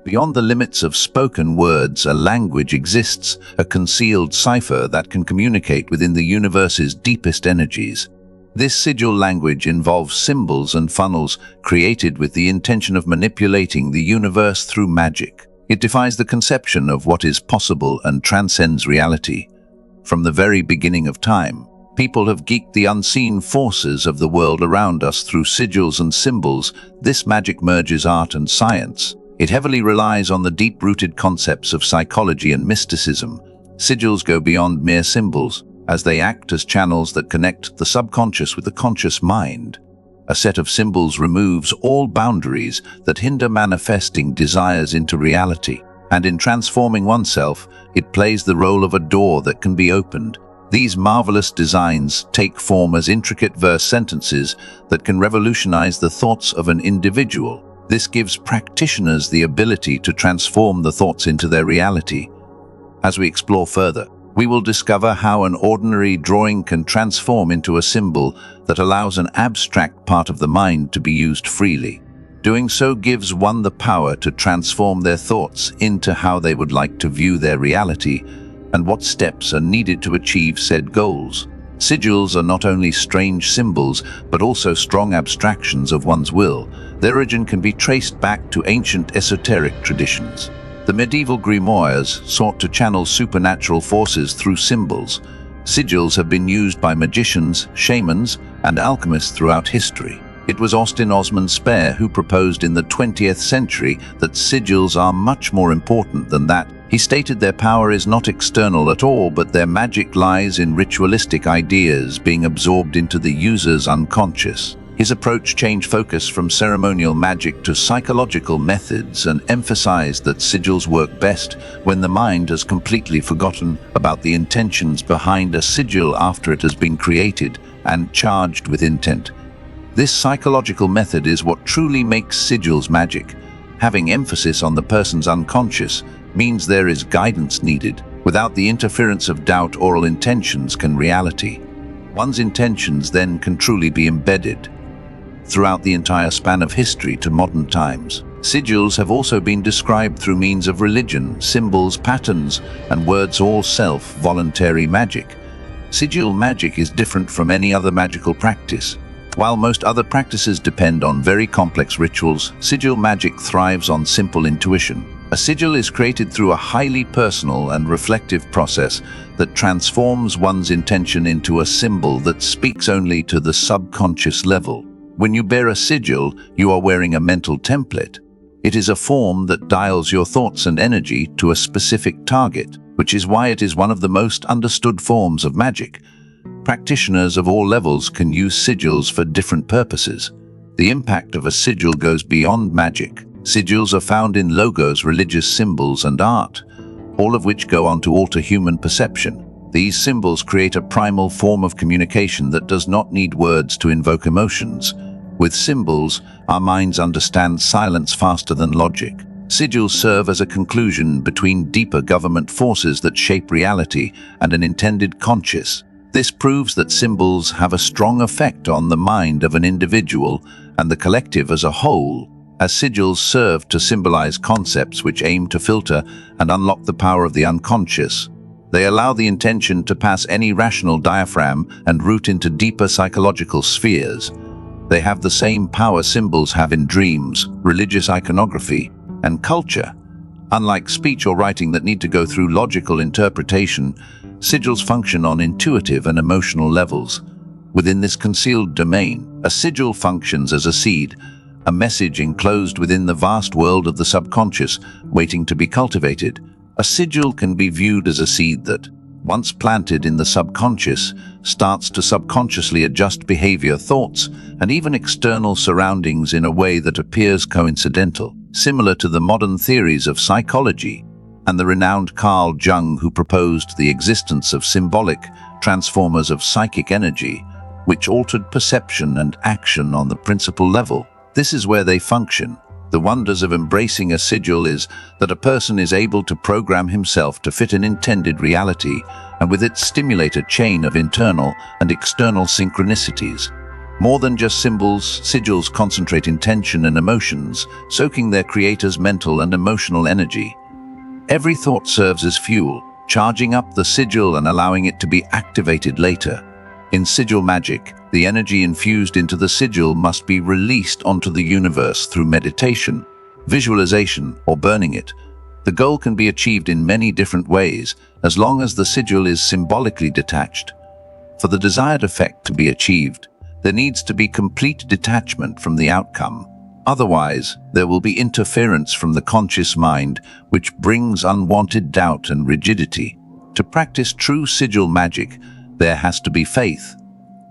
Beyond the limits of spoken words, a language exists, a concealed cipher that can communicate within the universe's deepest energies. This sigil language involves symbols and funnels created with the intention of manipulating the universe through magic. It defies the conception of what is possible and transcends reality. From the very beginning of time, people have geeked the unseen forces of the world around us through sigils and symbols. This magic merges art and science. It heavily relies on the deep-rooted concepts of psychology and mysticism. Sigils go beyond mere symbols, as they act as channels that connect the subconscious with the conscious mind. A set of symbols removes all boundaries that hinder manifesting desires into reality, and in transforming oneself, it plays the role of a door that can be opened. These marvelous designs take form as intricate verse sentences that can revolutionize the thoughts of an individual. This gives practitioners the ability to transform the thoughts into their reality. As we explore further, we will discover how an ordinary drawing can transform into a symbol that allows an abstract part of the mind to be used freely. Doing so gives one the power to transform their thoughts into how they would like to view their reality and what steps are needed to achieve said goals. Sigils are not only strange symbols, but also strong abstractions of one's will. Their origin can be traced back to ancient esoteric traditions. The medieval grimoires sought to channel supernatural forces through symbols. Sigils have been used by magicians, shamans, and alchemists throughout history. It was Austin Osman Spare who proposed in the 20th century that sigils are much more important than that. He stated their power is not external at all, but their magic lies in ritualistic ideas being absorbed into the user's unconscious. His approach changed focus from ceremonial magic to psychological methods and emphasized that sigils work best when the mind has completely forgotten about the intentions behind a sigil after it has been created and charged with intent. This psychological method is what truly makes sigils magic. Having emphasis on the person's unconscious means there is guidance needed. Without the interference of doubt, oral intentions can reality. One's intentions then can truly be embedded. Throughout the entire span of history to modern times, sigils have also been described through means of religion, symbols, patterns, and words, all self-voluntary magic. Sigil magic is different from any other magical practice. While most other practices depend on very complex rituals, sigil magic thrives on simple intuition. A sigil is created through a highly personal and reflective process that transforms one's intention into a symbol that speaks only to the subconscious level. When you bear a sigil, you are wearing a mental template. It is a form that dials your thoughts and energy to a specific target, which is why it is one of the most understood forms of magic. Practitioners of all levels can use sigils for different purposes. The impact of a sigil goes beyond magic. Sigils are found in logos, religious symbols, and art, all of which go on to alter human perception. These symbols create a primal form of communication that does not need words to invoke emotions. With symbols, our minds understand silence faster than logic. Sigils serve as a conclusion between deeper government forces that shape reality and an intended conscious. This proves that symbols have a strong effect on the mind of an individual and the collective as a whole, as sigils serve to symbolize concepts which aim to filter and unlock the power of the unconscious. They allow the intention to pass any rational diaphragm and root into deeper psychological spheres. They have the same power symbols have in dreams, religious iconography, and culture. Unlike speech or writing that need to go through logical interpretation, sigils function on intuitive and emotional levels. Within this concealed domain, a sigil functions as a seed, a message enclosed within the vast world of the subconscious, waiting to be cultivated. A sigil can be viewed as a seed that, once planted in the subconscious, starts to subconsciously adjust behavior, thoughts, and even external surroundings in a way that appears coincidental, similar to the modern theories of psychology and the renowned Carl Jung, who proposed the existence of symbolic transformers of psychic energy, which altered perception and action on the principal level. This is where they function. The wonders of embracing a sigil is that a person is able to program himself to fit an intended reality, and with it stimulate a chain of internal and external synchronicities. More than just symbols, sigils concentrate intention and emotions, soaking their creator's mental and emotional energy. Every thought serves as fuel, charging up the sigil and allowing it to be activated later. In sigil magic, the energy infused into the sigil must be released onto the universe through meditation, visualization, or burning it. The goal can be achieved in many different ways, as long as the sigil is symbolically detached. For the desired effect to be achieved, there needs to be complete detachment from the outcome. Otherwise, there will be interference from the conscious mind, which brings unwanted doubt and rigidity. To practice true sigil magic, there has to be faith.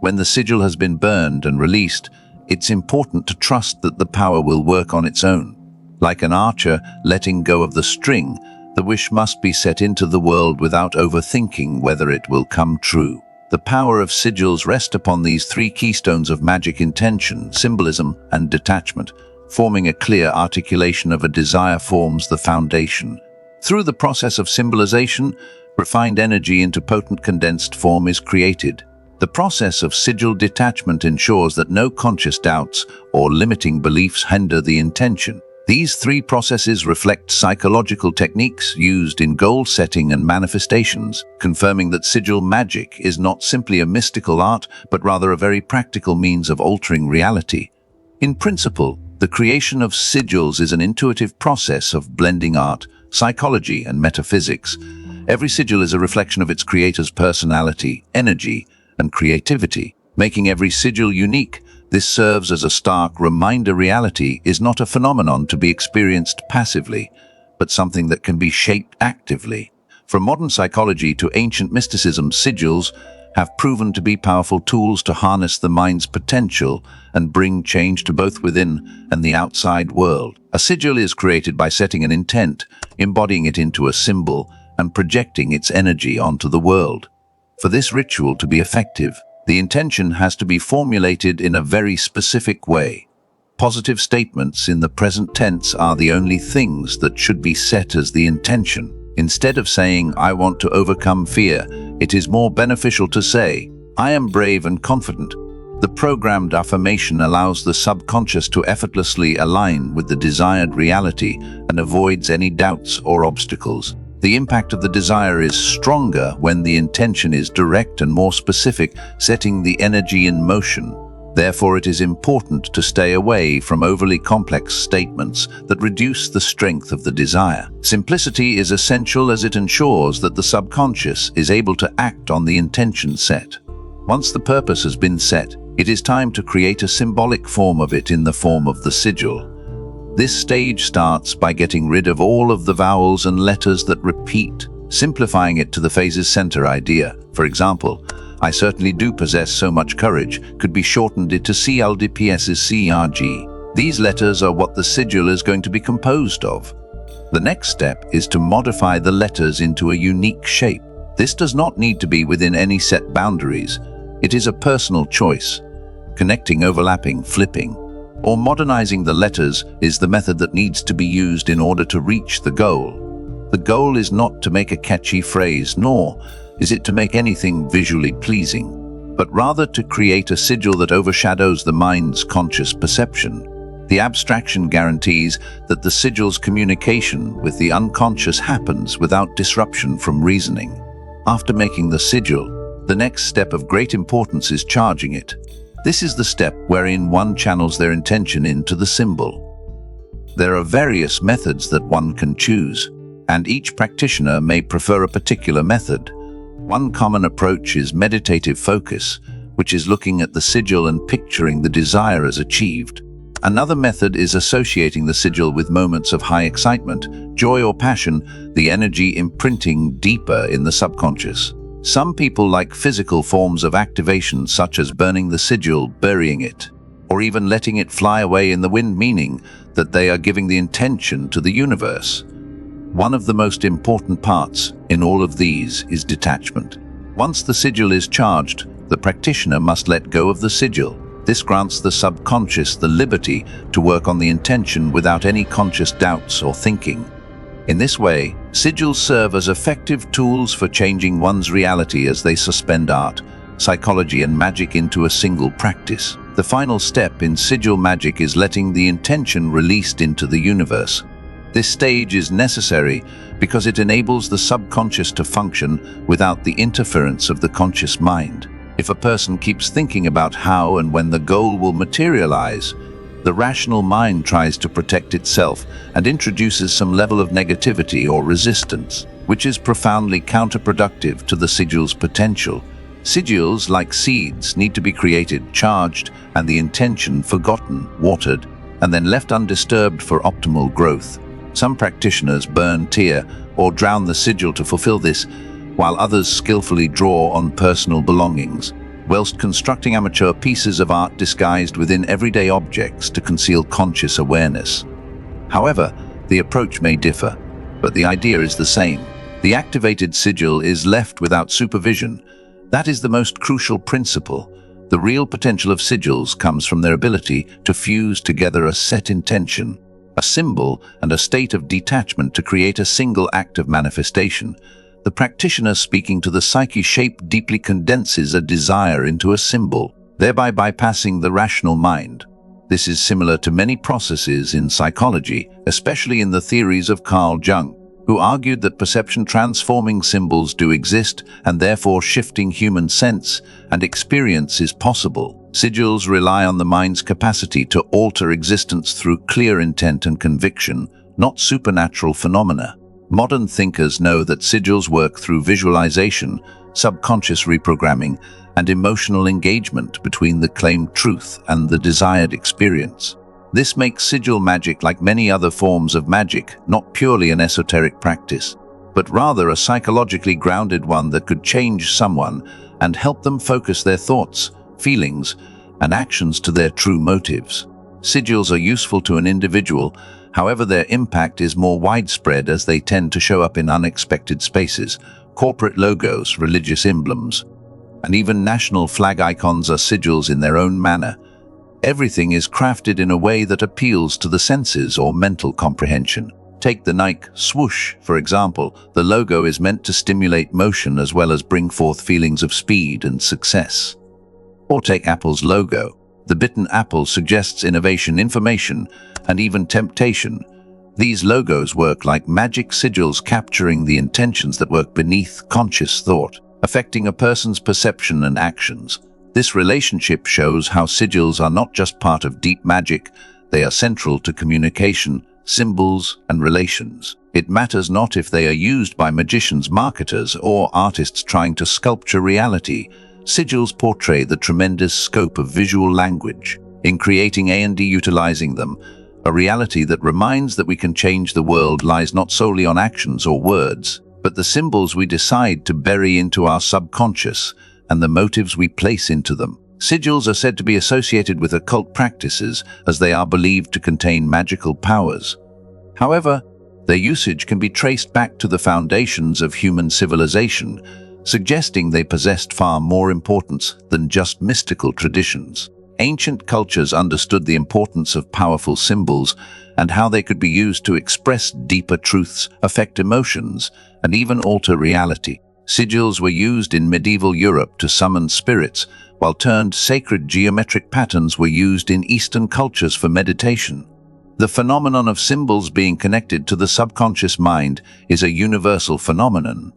When the sigil has been burned and released, it's important to trust that the power will work on its own. Like an archer letting go of the string, the wish must be set into the world without overthinking whether it will come true. The power of sigils rests upon these three keystones of magic: intention, symbolism, and detachment. Forming a clear articulation of a desire forms the foundation. Through the process of symbolization, refined energy into potent condensed form is created. The process of sigil detachment ensures that no conscious doubts or limiting beliefs hinder the intention. These three processes reflect psychological techniques used in goal setting and manifestations, confirming that sigil magic is not simply a mystical art, but rather a very practical means of altering reality. In principle, the creation of sigils is an intuitive process of blending art, psychology, and metaphysics. Every sigil is a reflection of its creator's personality, energy, and creativity, making every sigil unique. This serves as a stark reminder reality is not a phenomenon to be experienced passively, but something that can be shaped actively. From modern psychology to ancient mysticism, sigils have proven to be powerful tools to harness the mind's potential and bring change to both within and the outside world. A sigil is created by setting an intent, embodying it into a symbol, and projecting its energy onto the world. For this ritual to be effective, the intention has to be formulated in a very specific way. Positive statements in the present tense are the only things that should be set as the intention. Instead of saying, "I want to overcome fear," it is more beneficial to say, "I am brave and confident." The programmed affirmation allows the subconscious to effortlessly align with the desired reality and avoids any doubts or obstacles. The impact of the desire is stronger when the intention is direct and more specific, setting the energy in motion. Therefore, it is important to stay away from overly complex statements that reduce the strength of the desire. Simplicity is essential as it ensures that the subconscious is able to act on the intention set. Once the purpose has been set, it is time to create a symbolic form of it in the form of the sigil. This stage starts by getting rid of all of the vowels and letters that repeat, simplifying it to the phase's center idea. For example, "I certainly do possess so much courage" could be shortened into CLDPS's CRG. These letters are what the sigil is going to be composed of. The next step is to modify the letters into a unique shape. This does not need to be within any set boundaries. It is a personal choice. Connecting, overlapping, flipping, or modernizing the letters is the method that needs to be used in order to reach the goal. The goal is not to make a catchy phrase, nor is it to make anything visually pleasing, but rather to create a sigil that overshadows the mind's conscious perception. The abstraction guarantees that the sigil's communication with the unconscious happens without disruption from reasoning. After making the sigil, the next step of great importance is charging it. This is the step wherein one channels their intention into the symbol. There are various methods that one can choose, and each practitioner may prefer a particular method. One common approach is meditative focus, which is looking at the sigil and picturing the desire as achieved. Another method is associating the sigil with moments of high excitement, joy or passion, the energy imprinting deeper in the subconscious. Some people like physical forms of activation such as burning the sigil, burying it, or even letting it fly away in the wind, meaning that they are giving the intention to the universe. One of the most important parts in all of these is detachment. Once the sigil is charged, the practitioner must let go of the sigil. This grants the subconscious the liberty to work on the intention without any conscious doubts or thinking. In this way, sigils serve as effective tools for changing one's reality as they suspend art, psychology, and magic into a single practice. The final step in sigil magic is letting the intention released into the universe. This stage is necessary because it enables the subconscious to function without the interference of the conscious mind. If a person keeps thinking about how and when the goal will materialize, the rational mind tries to protect itself and introduces some level of negativity or resistance, which is profoundly counterproductive to the sigil's potential. Sigils, like seeds, need to be created, charged, and the intention forgotten, watered, and then left undisturbed for optimal growth. Some practitioners burn, tear, or drown the sigil to fulfill this, while others skillfully draw on personal belongings, whilst constructing amateur pieces of art disguised within everyday objects to conceal conscious awareness. However, the approach may differ, but the idea is the same. The activated sigil is left without supervision. That is the most crucial principle. The real potential of sigils comes from their ability to fuse together a set intention, a symbol, and a state of detachment to create a single act of manifestation. The practitioner speaking to the psyche shape deeply condenses a desire into a symbol, thereby bypassing the rational mind. This is similar to many processes in psychology, especially in the theories of Carl Jung, who argued that perception-transforming symbols do exist and therefore shifting human sense and experience is possible. Sigils rely on the mind's capacity to alter existence through clear intent and conviction, not supernatural phenomena. Modern thinkers know that sigils work through visualization, subconscious reprogramming, and emotional engagement between the claimed truth and the desired experience. This makes sigil magic, like many other forms of magic, not purely an esoteric practice, but rather a psychologically grounded one that could change someone and help them focus their thoughts, feelings, and actions to their true motives. Sigils are useful to an individual, however their impact is more widespread as they tend to show up in unexpected spaces. Corporate logos, religious emblems, and even national flag icons are sigils in their own manner. Everything is crafted in a way that appeals to the senses or mental comprehension. Take the Nike swoosh, for example. The logo is meant to stimulate motion as well as bring forth feelings of speed and success. Or take Apple's logo. The bitten apple suggests innovation, information, and even temptation. These logos work like magic sigils, capturing the intentions that work beneath conscious thought, affecting a person's perception and actions. This relationship shows how sigils are not just part of deep magic, they are central to communication, symbols, and relations. It matters not if they are used by magicians, marketers, or artists trying to sculpture reality. Sigils portray the tremendous scope of visual language. In creating and utilizing them, a reality that reminds that we can change the world lies not solely on actions or words, but the symbols we decide to bury into our subconscious and the motives we place into them. Sigils are said to be associated with occult practices as they are believed to contain magical powers. However, their usage can be traced back to the foundations of human civilization, suggesting they possessed far more importance than just mystical traditions. Ancient cultures understood the importance of powerful symbols and how they could be used to express deeper truths, affect emotions, and even alter reality. Sigils were used in medieval Europe to summon spirits, while turned sacred geometric patterns were used in Eastern cultures for meditation. The phenomenon of symbols being connected to the subconscious mind is a universal phenomenon,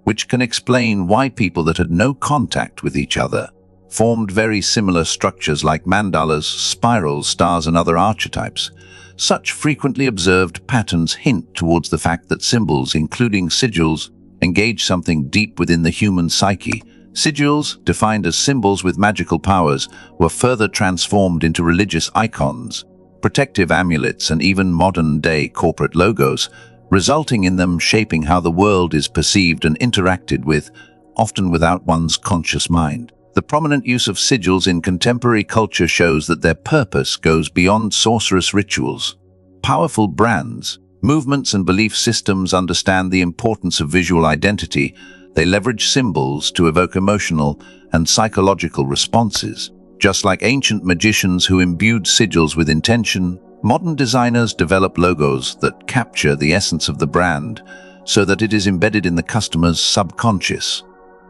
which can explain why people that had no contact with each other formed very similar structures like mandalas, spirals, stars, and other archetypes. Such frequently observed patterns hint towards the fact that symbols, including sigils, engage something deep within the human psyche. Sigils, defined as symbols with magical powers, were further transformed into religious icons, protective amulets, and even modern-day corporate logos, resulting in them shaping how the world is perceived and interacted with, often without one's conscious mind. The prominent use of sigils in contemporary culture shows that their purpose goes beyond sorcerous rituals. Powerful brands, movements, and belief systems understand the importance of visual identity. They leverage symbols to evoke emotional and psychological responses. Just like ancient magicians who imbued sigils with intention, modern designers develop logos that capture the essence of the brand so that it is embedded in the customer's subconscious.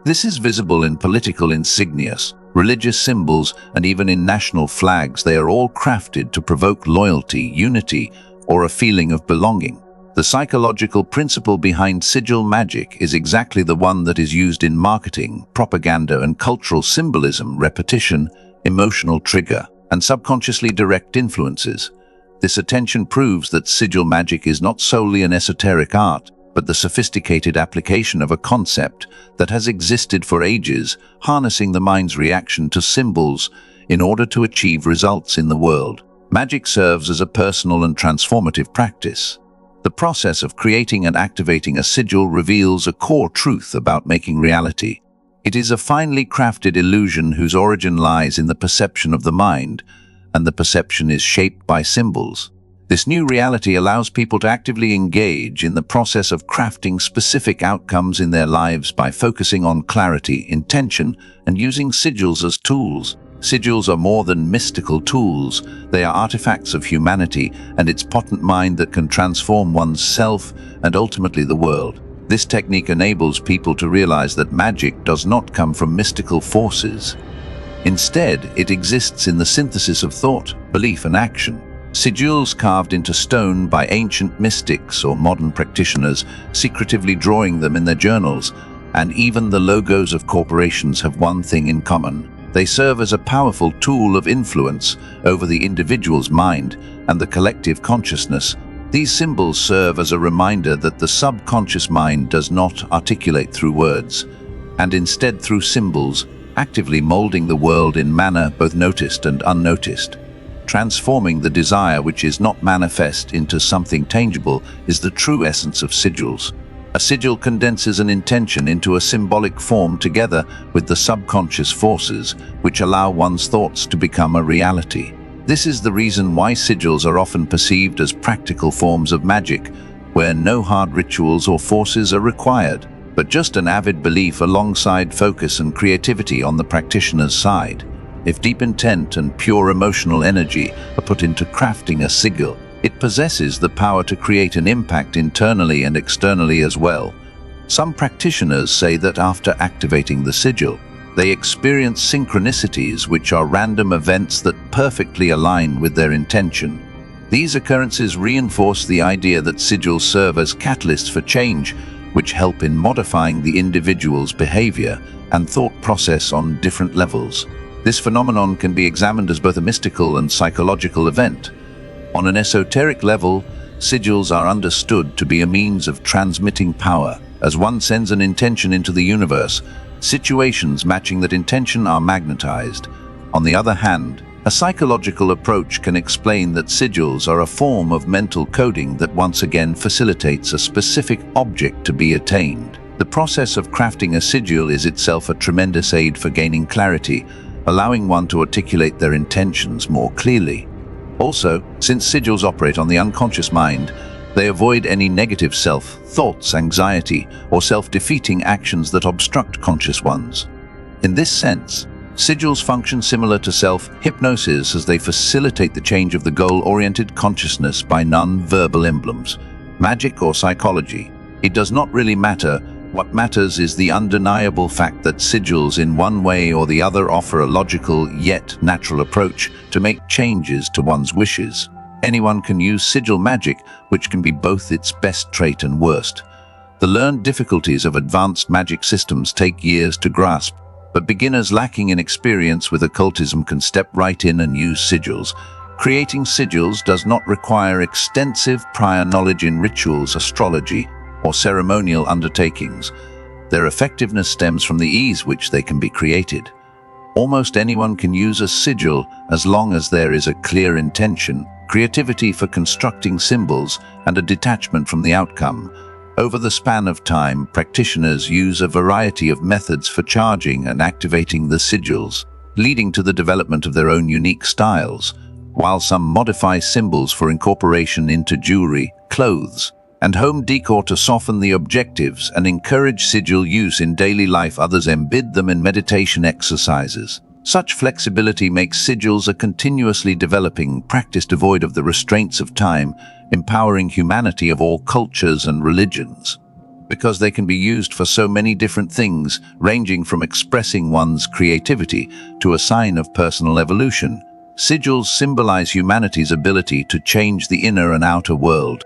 This is visible in political insignia, religious symbols, and even in national flags, they are all crafted to provoke loyalty, unity, or a feeling of belonging. The psychological principle behind sigil magic is exactly the one that is used in marketing, propaganda, and cultural symbolism: repetition, emotional trigger, and subconsciously direct influences. This attention proves that sigil magic is not solely an esoteric art, but the sophisticated application of a concept that has existed for ages, harnessing the mind's reaction to symbols in order to achieve results in the world. Magic serves as a personal and transformative practice. The process of creating and activating a sigil reveals a core truth about making reality. It is a finely crafted illusion whose origin lies in the perception of the mind, and the perception is shaped by symbols. This new reality allows people to actively engage in the process of crafting specific outcomes in their lives by focusing on clarity, intention, and using sigils as tools. Sigils are more than mystical tools. They are artifacts of humanity and its potent mind that can transform one's self and ultimately the world. This technique enables people to realize that magic does not come from mystical forces. Instead, it exists in the synthesis of thought, belief, and action. Sigils carved into stone by ancient mystics or modern practitioners, secretively drawing them in their journals, and even the logos of corporations have one thing in common. They serve as a powerful tool of influence over the individual's mind and the collective consciousness. These symbols serve as a reminder that the subconscious mind does not articulate through words, and instead through symbols, actively molding the world in manner both noticed and unnoticed. Transforming the desire which is not manifest into something tangible is the true essence of sigils. A sigil condenses an intention into a symbolic form together with the subconscious forces which allow one's thoughts to become a reality. This is the reason why sigils are often perceived as practical forms of magic, where no hard rituals or forces are required, but just an avid belief alongside focus and creativity on the practitioner's side. If deep intent and pure emotional energy are put into crafting a sigil, it possesses the power to create an impact internally and externally as well. Some practitioners say that after activating the sigil, they experience synchronicities, which are random events that perfectly align with their intention. These occurrences reinforce the idea that sigils serve as catalysts for change, which help in modifying the individual's behavior and thought process on different levels. This phenomenon can be examined as both a mystical and psychological event. On an esoteric level, sigils are understood to be a means of transmitting power. As one sends an intention into the universe, situations matching that intention are magnetized. On the other hand, a psychological approach can explain that sigils are a form of mental coding that once again facilitates a specific object to be attained. The process of crafting a sigil is itself a tremendous aid for gaining clarity, allowing one to articulate their intentions more clearly. Also, since sigils operate on the unconscious mind, they avoid any negative self-thoughts, anxiety, or self-defeating actions that obstruct conscious ones. In this sense, sigils function similar to self-hypnosis, as they facilitate the change of the goal-oriented consciousness by non-verbal emblems. Magic or psychology, it does not really matter. What matters is the undeniable fact that sigils in one way or the other offer a logical yet natural approach to make changes to one's wishes. Anyone can use sigil magic, which can be both its best trait and worst. The learned difficulties of advanced magic systems take years to grasp, but beginners lacking in experience with occultism can step right in and use sigils. Creating sigils does not require extensive prior knowledge in rituals, astrology, or ceremonial undertakings. Their effectiveness stems from the ease which they can be created. Almost anyone can use a sigil as long as there is a clear intention, creativity for constructing symbols, and a detachment from the outcome. Over the span of time, practitioners use a variety of methods for charging and activating the sigils, leading to the development of their own unique styles, while some modify symbols for incorporation into jewelry, clothes, and home decor to soften the objectives and encourage sigil use in daily life. Others embed them in meditation exercises. Such flexibility makes sigils a continuously developing practice devoid of the restraints of time, empowering humanity of all cultures and religions. because they can be used for so many different things, ranging from expressing one's creativity to a sign of personal evolution. Sigils symbolize humanity's ability to change the inner and outer world,